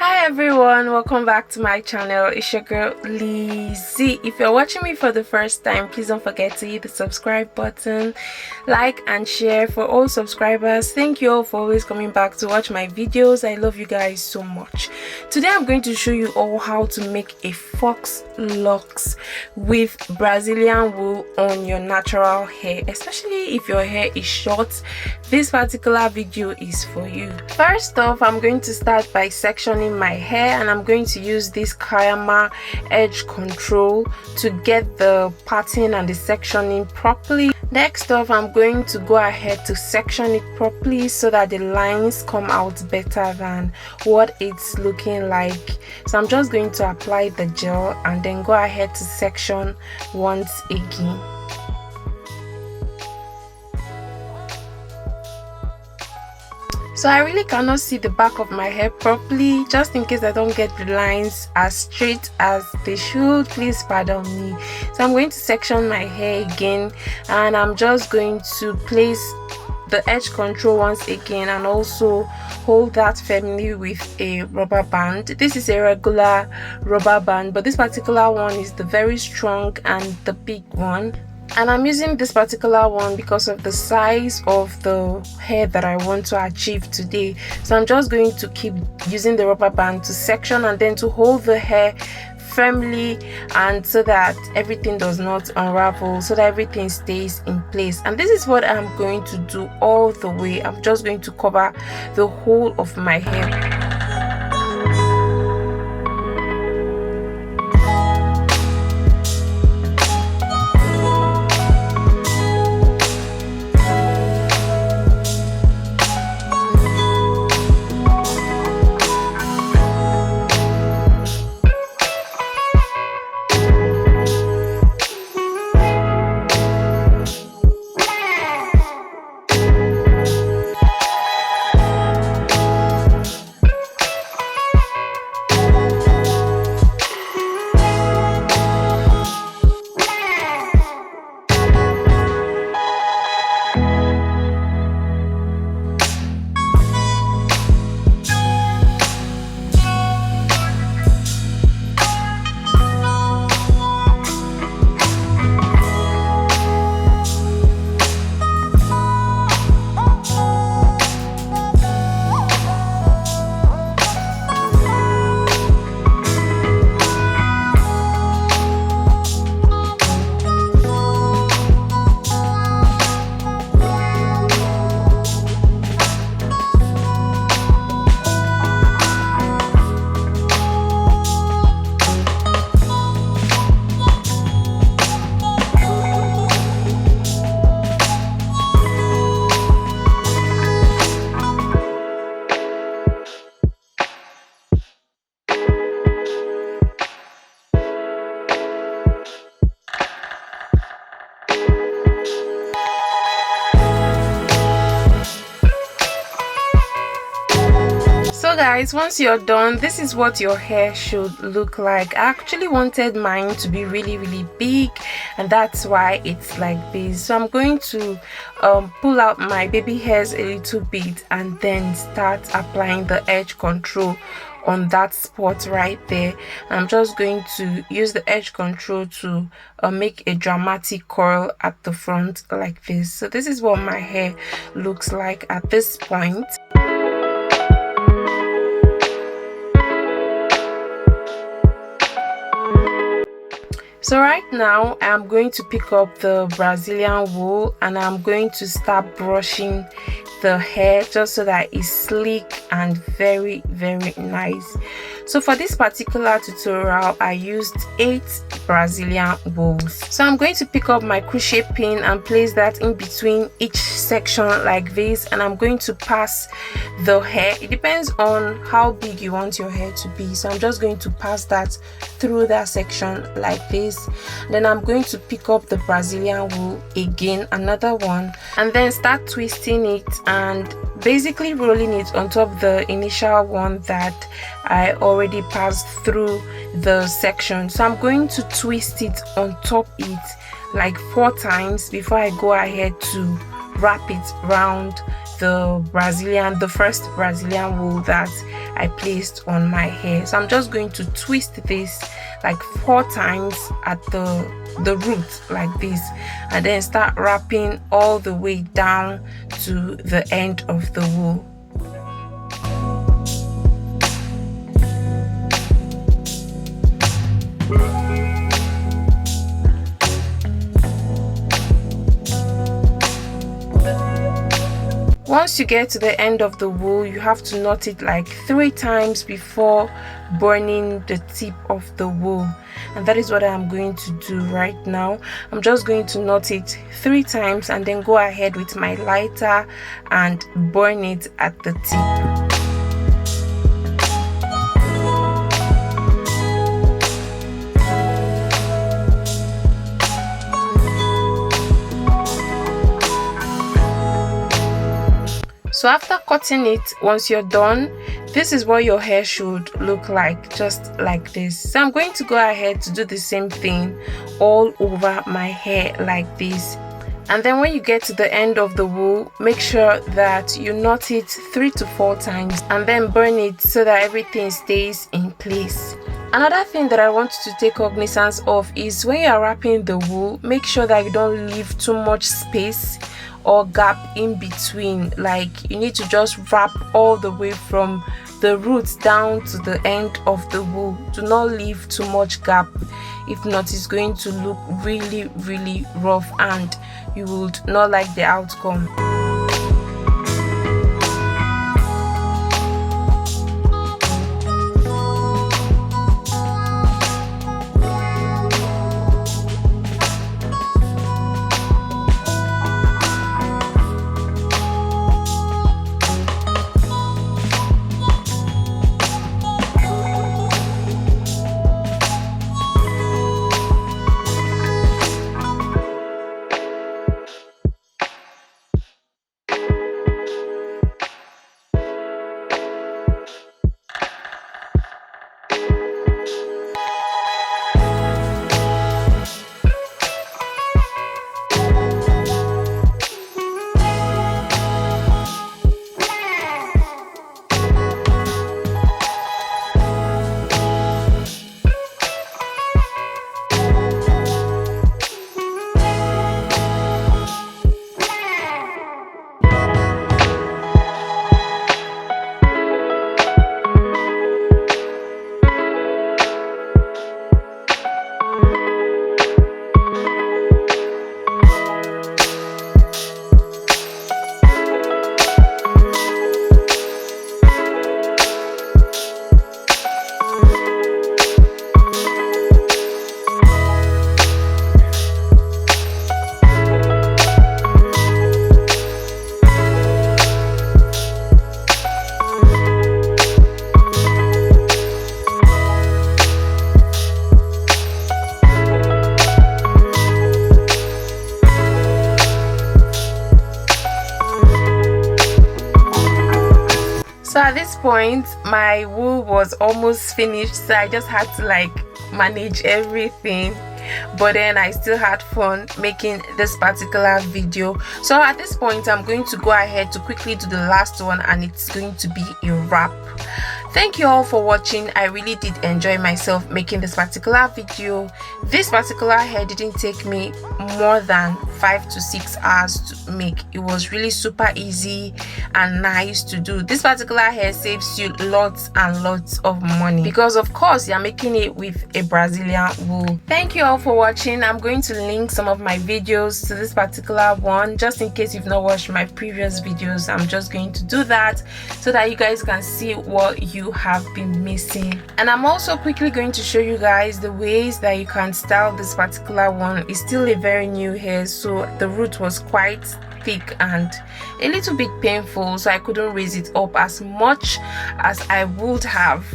Hi everyone, welcome back to my channel. It's your girl Lizzie. If you're watching me for the first time, please don't forget to hit the subscribe button, like and share. For all subscribers, thank you all for always coming back to watch my videos. I love you guys so much. Today I'm going to show you all how to make a Faux Locs with Brazilian wool on your natural hair, especially if your hair is short. This particular video is for you. First off, I'm going to start by sectioning my hair, and I'm going to use this Kayama edge control to get the parting and the sectioning properly. Next off, I'm going to go ahead to section it properly so that the lines come out better than what it's looking like. So I'm just going to apply the gel and then go ahead to section once again. So I really cannot see the back of my hair properly. Just in case I don't get the lines as straight as they should, please pardon me. So I'm going to section my hair again, and I'm just going to place the edge control once again and also hold that firmly with a rubber band. This is a regular rubber band, but this particular one is the very strong and the big one. And I'm using this particular one because of the size of the hair that I want to achieve today. So I'm just going to keep using the rubber band to section and then to hold the hair firmly, and so that everything does not unravel, so that everything stays in place. And this is what I'm going to do all the way. I'm just going to cover the whole of my hair. So guys, once you're done, this is what your hair should look like. I actually wanted mine to be really big, and that's why it's like this. So I'm going to pull out my baby hairs a little bit and then start applying the edge control on that spot right there. I'm just going to use the edge control to make a dramatic curl at the front like this. So this is what my hair looks like at this point. So right now I'm going to pick up the Brazilian wool and I'm going to start brushing the hair just so that it's sleek and very nice. So for this particular tutorial I used 8 Brazilian wools. So I'm going to pick up my crochet pin and place that in between each section like this, and I'm going to pass the hair. It depends on how big you want your hair to be, so I'm just going to pass that through that section like this. Then I'm going to pick up the Brazilian wool again, another one, and then start twisting it and basically rolling it on top of the initial one that I already passed through the section. So I'm going to twist it on top it like 4 times before I go ahead to wrap it round the first Brazilian wool that I placed on my hair. So I'm just going to twist this like 4 times at the root like this, and then start wrapping all the way down to the end of the wool. Once you get to the end of the wool, you have to knot it like 3 times before burning the tip of the wool, and that is what I'm going to do right now. I'm just going to knot it 3 times and then go ahead with my lighter and burn it at the tip. So after cutting it, once you're done, this is what your hair should look like, just like this. So I'm going to go ahead to do the same thing all over my hair like this. And then when you get to the end of the wool, make sure that you knot it 3 to 4 times and then burn it so that everything stays in place. Another thing that I want you to take cognizance of is when you are wrapping the wool, make sure that you don't leave too much space or gap in between. Like, you need to just wrap all the way from the roots down to the end of the wool. Do not leave too much gap, if not it's going to look really rough and you would not like the outcome. So at this point my wool was almost finished, so I just had to like manage everything, but then I still had fun making this particular video. So at this point I'm going to go ahead to quickly do the last one, and it's going to be a wrap. Thank you all for watching. I really did enjoy myself making this particular video. This particular hair didn't take me more than 5 to 6 hours to make. It was really super easy and nice to do. This particular hair saves you lots and lots of money because of course you're making it with a Brazilian wool. Thank you all for watching. I'm going to link some of my videos to this particular one just in case you've not watched my previous videos. I'm just going to do that so that you guys can see what you have been missing. And I'm also quickly going to show you guys the ways that you can style this particular one. It's still a very new hair, so the root was quite thick and a little bit painful, so I couldn't raise it up as much as I would have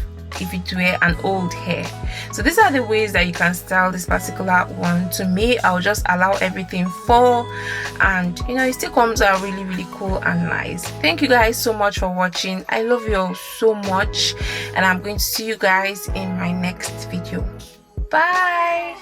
if it were an old hair. So these are the ways that you can style this particular one. To me, I'll just allow everything fall, and you know, it still comes out really cool and nice. Thank you guys so much for watching. I love you all so much, and I'm going to see you guys in my next video. Bye.